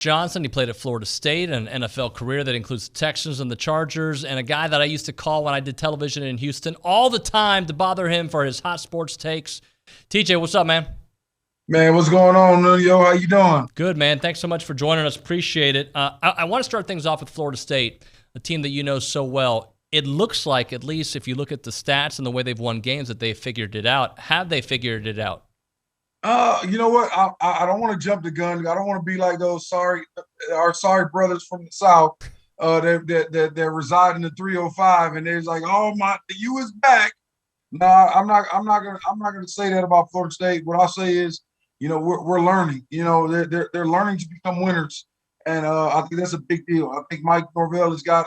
Johnson. He played at Florida State, an NFL career that includes the Texans and the Chargers, and a guy that I used to call when I did television in Houston all the time to bother him for his hot sports takes. TJ, what's up, man? Man, what's going on, Yo? How you doing? Good, man. Thanks so much for joining us. Appreciate it. I want to start things off with Florida State, a team that you know so well. It looks like, at least if you look at the stats and the way they've won games, that they've figured it out. Have they figured it out? You know what? I don't want to jump the gun. I don't want to be like those sorry brothers from the South that reside in the 305, and they're like, oh my, the U is back. No, I'm not gonna say that about Florida State. What I'll say is, we're learning. They're learning to become winners, and I think that's a big deal. I think Mike Norvell has got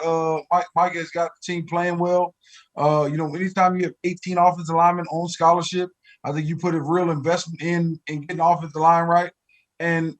Mike has got the team playing well. Anytime you have 18 offensive linemen on scholarship, I think you put a real investment in getting offensive line right, and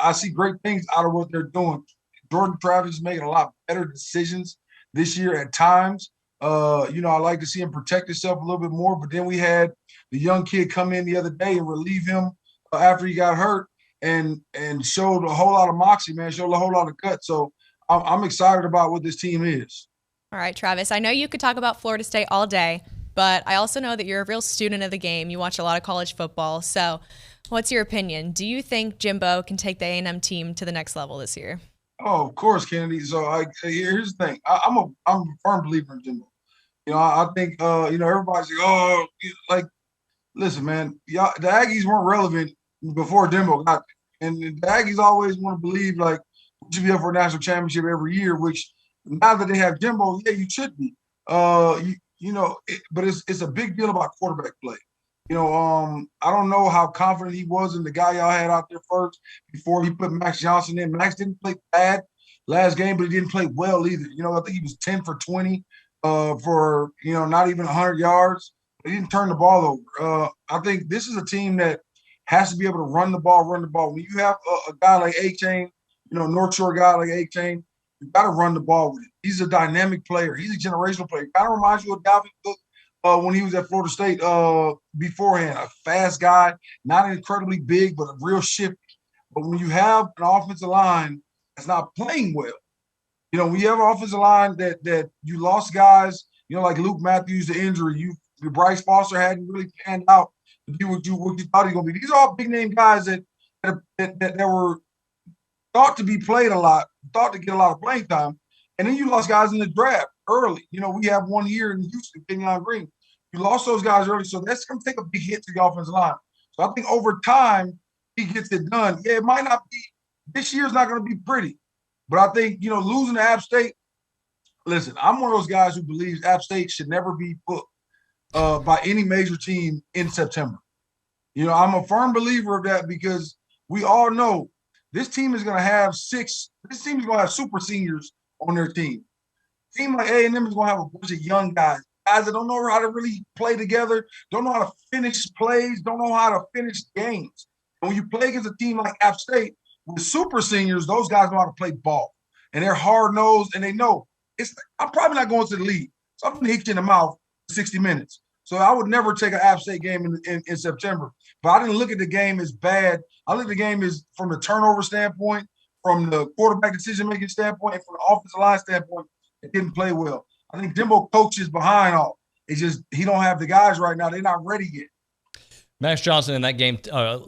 I see great things out of what they're doing. Jordan Travis is making a lot better decisions this year at times. I like to see him protect himself a little bit more. But then we had the young kid come in the other day and relieve him after he got hurt, and showed a whole lot of moxie, man. Showed a whole lot of guts. So I'm excited about what this team is. All right, Travis, I know you could talk about Florida State all day, but I also know that you're a real student of the game. You watch a lot of college football. So what's your opinion? Do you think Jimbo can take the A&M team to the next level this year? Oh, of course, Kennedy. So here's the thing. I'm a firm believer in Jimbo. I think everybody's like, oh, like, listen, man, y'all, the Aggies weren't relevant before Jimbo got there. And the Aggies always want to believe like we should be up for a national championship every year, which now that they have Jimbo, yeah, you should be. But it's a big deal about quarterback play. I don't know how confident he was in the guy y'all had out there first before he put Max Johnson in. Max didn't play bad last game, but he didn't play well either. I think he was 10 for 20 for not even 100 yards. He didn't turn the ball over. I think this is a team that has to be able to run the ball. When you have a guy like A-Chain, North Shore guy like A-Chain, you got to run the ball with him. He's a dynamic player. He's a generational player. Kind of reminds you of Dalvin Cook when he was at Florida State beforehand. A fast guy, not incredibly big, but a real shifty. But when you have an offensive line that's not playing well, when you have an offensive line that you lost guys, like Luke Matthews, the injury, Bryce Foster hadn't really panned out to be what you thought he was going to be. These are all big name guys that were thought to be played a lot, thought to get a lot of playing time. And then you lost guys in the draft early. We have one here in Houston, Kenyon Green. You lost those guys early, so that's going to take a big hit to the offensive line. So I think over time, he gets it done. Yeah, it might not be – this year's not going to be pretty. But I think, losing to App State – listen, I'm one of those guys who believes App State should never be booked by any major team in September. I'm a firm believer of that because we all know this team is going to have super seniors on their team. A team like A&M is going to have a bunch of young guys that don't know how to really play together, don't know how to finish plays, don't know how to finish games. And when you play against a team like App State with super seniors, those guys know how to play ball. And they're hard-nosed, and they know I'm probably not going to the league. So I'm going to hit you in the mouth for 60 minutes. So I would never take an App State game in September. But I didn't look at the game as bad. I look at the game as from the turnover standpoint, from the quarterback decision-making standpoint, and from the offensive line standpoint, it didn't play well. I think Jimbo coaches behind all. It's just he don't have the guys right now. They're not ready yet. Max Johnson in that game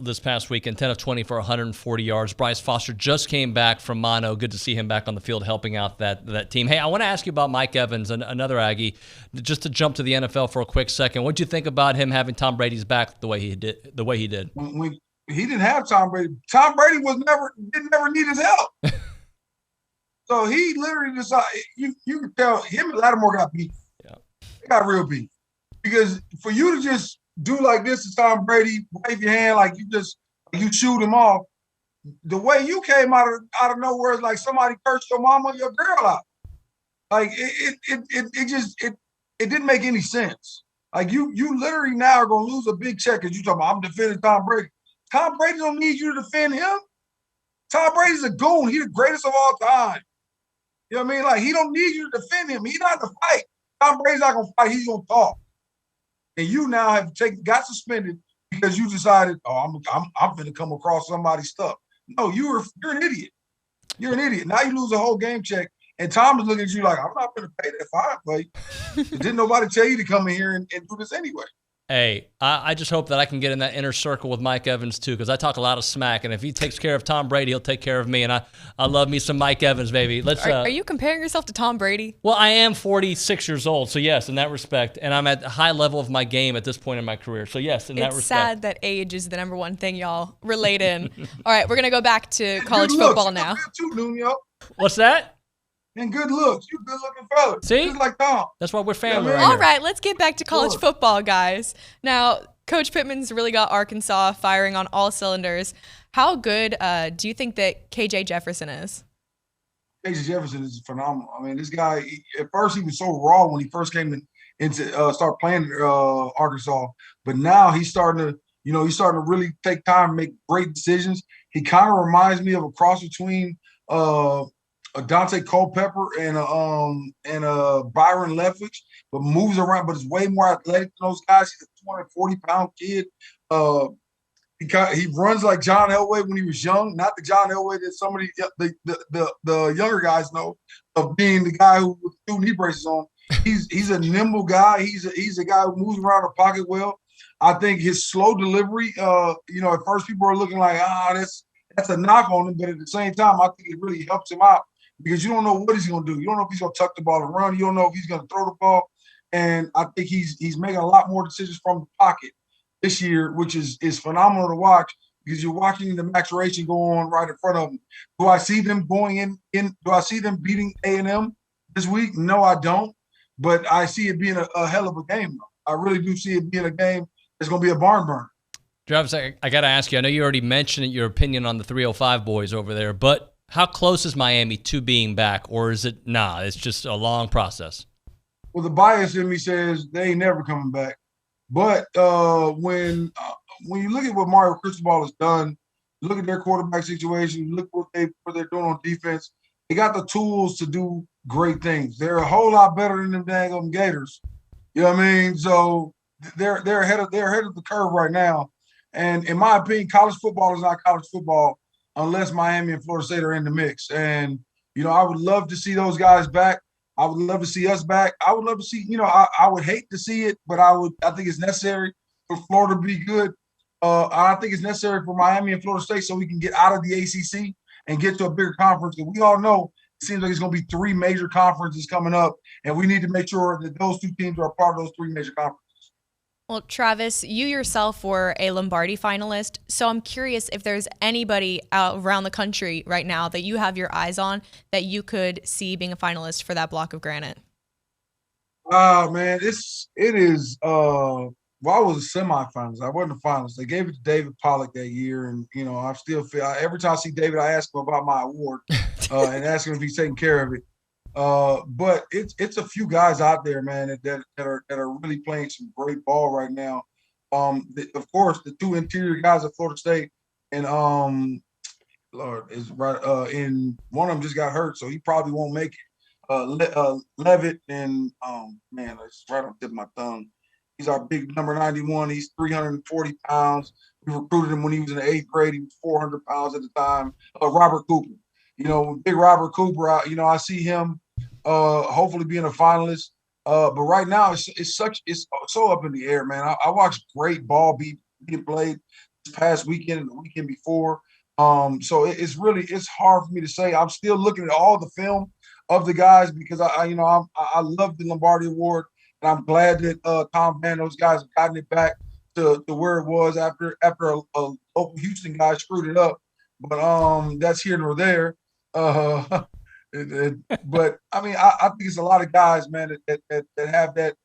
this past weekend, 10 of 20 for 140 yards. Bryce Foster just came back from mono. Good to see him back on the field helping out that team. Hey, I want to ask you about Mike Evans, another Aggie, just to jump to the NFL for a quick second. What did you think about him having Tom Brady's back the way he did? When he didn't have Tom Brady. Tom Brady didn't never need his help. So he literally decided. You can tell him and Lattimore got beat. Yeah, they got real beat because for you to just do like this to Tom Brady, wave your hand like you shoot him off. The way you came out of nowhere is like somebody cursed your mama or your girl out. Like it didn't make any sense. Like you literally now are gonna lose a big check because you talking about I'm defending Tom Brady. Tom Brady don't need you to defend him. Tom Brady's a goon. He's the greatest of all time. You know what I mean? Like he don't need you to defend him. He's not to fight. Tom Brady's not gonna fight. He's gonna talk. And you now have got suspended because you decided, oh, I'm going to come across somebody's stuff. No, you're an idiot. You're an idiot. Now you lose a whole game check. And Tom is looking at you like, I'm not going to pay that fine for you. Didn't nobody tell you to come in here and do this anyway? Hey, I just hope that I can get in that inner circle with Mike Evans, too, because I talk a lot of smack. And if he takes care of Tom Brady, he'll take care of me. And I love me some Mike Evans, baby. Are you comparing yourself to Tom Brady? Well, I am 46 years old, so yes, in that respect. And I'm at a high level of my game at this point in my career. So yes, in that respect. It's sad that age is the number one thing y'all relate in. All right, we're going to go back to college football now. Too, Nuno. What's that? And good looks. You good-looking fella. See? Just like Tom. That's why we're family Yeah, right All right, let's get back to college football, guys. Now, Coach Pittman's really got Arkansas firing on all cylinders. How good do you think that KJ Jefferson is? KJ Jefferson is phenomenal. I mean, this guy, at first he was so raw when he first came into start playing Arkansas, but now he's starting to really take time and make great decisions. He kind of reminds me of a cross between a Dante Culpepper and a Byron Leftwich, but moves around, but is way more athletic than those guys. He's a 240-pound kid. He runs like John Elway when he was young, not the John Elway that some of the younger guys know of being the guy who with 2 knee braces on. He's a nimble guy. He's a guy who moves around the pocket well. I think his slow delivery, at first people are looking like, that's a knock on him, but at the same time, I think it really helps him out because you don't know what he's going to do. You don't know if he's going to tuck the ball and run. You don't know if he's going to throw the ball. And I think he's making a lot more decisions from the pocket this year, which is phenomenal to watch because you're watching the maturation go on right in front of them. Do I see them going in? Do I see them beating A&M this week? No, I don't. But I see it being a hell of a game. I really do see it being a game that's going to be a barn burner. Travis, I got to ask you, I know you already mentioned your opinion on the 305 boys over there, but how close is Miami to being back, or is it it's just a long process? Well, the bias in me says they ain't never coming back. But when you look at what Mario Cristobal has done, look at their quarterback situation, look what they're doing on defense, they got the tools to do great things. They're a whole lot better than them dang Gators. You know what I mean? So they're ahead of the curve right now. And in my opinion, college football is not college football unless Miami and Florida State are in the mix. And, I would love to see those guys back. I would love to see us back. I would love to see, I would hate to see it, but I think it's necessary for Florida to be good. I think it's necessary for Miami and Florida State so we can get out of the ACC and get to a bigger conference. And we all know it seems like it's going to be 3 major conferences coming up, and we need to make sure that those 2 teams are a part of those 3 major conferences. Well, Travis, you yourself were a Lombardi finalist, so I'm curious if there's anybody out around the country right now that you have your eyes on that you could see being a finalist for that block of granite. Man, it is. I was a semifinalist. I wasn't a finalist. They gave it to David Pollock that year, and I still feel every time I see David, I ask him about my award and ask him if he's taking care of it. But it's a few guys out there, man, that are really playing some great ball right now. Of course, the 2 interior guys at Florida State, and Lord is right. And one of them just got hurt, so he probably won't make it. Levitt and it's right on the tip of my tongue. He's our big number 91. He's 340 pounds. We recruited him when he was in the 8th grade. He was 400 pounds at the time. Robert Cooper. Big Robert Cooper, I see him hopefully being a finalist. But right now, it's so up in the air, man. I watched great ball being played this past weekend and the weekend before. So it's hard for me to say. I'm still looking at all the film of the guys because I love the Lombardi Award, and I'm glad that Tom Van, those guys have gotten it back to where it was after a local Houston guy screwed it up. But that's here nor there. But I mean, I think it's a lot of guys, man, that have that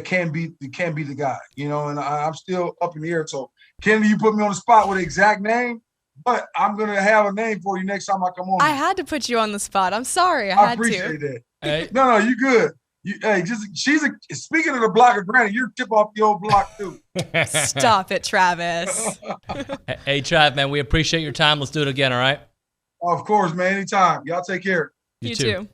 can be the guy, and I'm still up in the air. So Kennedy, you put me on the spot with the exact name, but I'm gonna have a name for you next time I come on. I had to put you on the spot. I'm sorry. I appreciate to. that. Hey. No, you good. Speaking of the block of granite, you're tip off the old block too. Stop it, Travis. Hey, Trav, man, we appreciate your time. Let's do it again, all right? Of course, man. Anytime. Y'all take care. You too.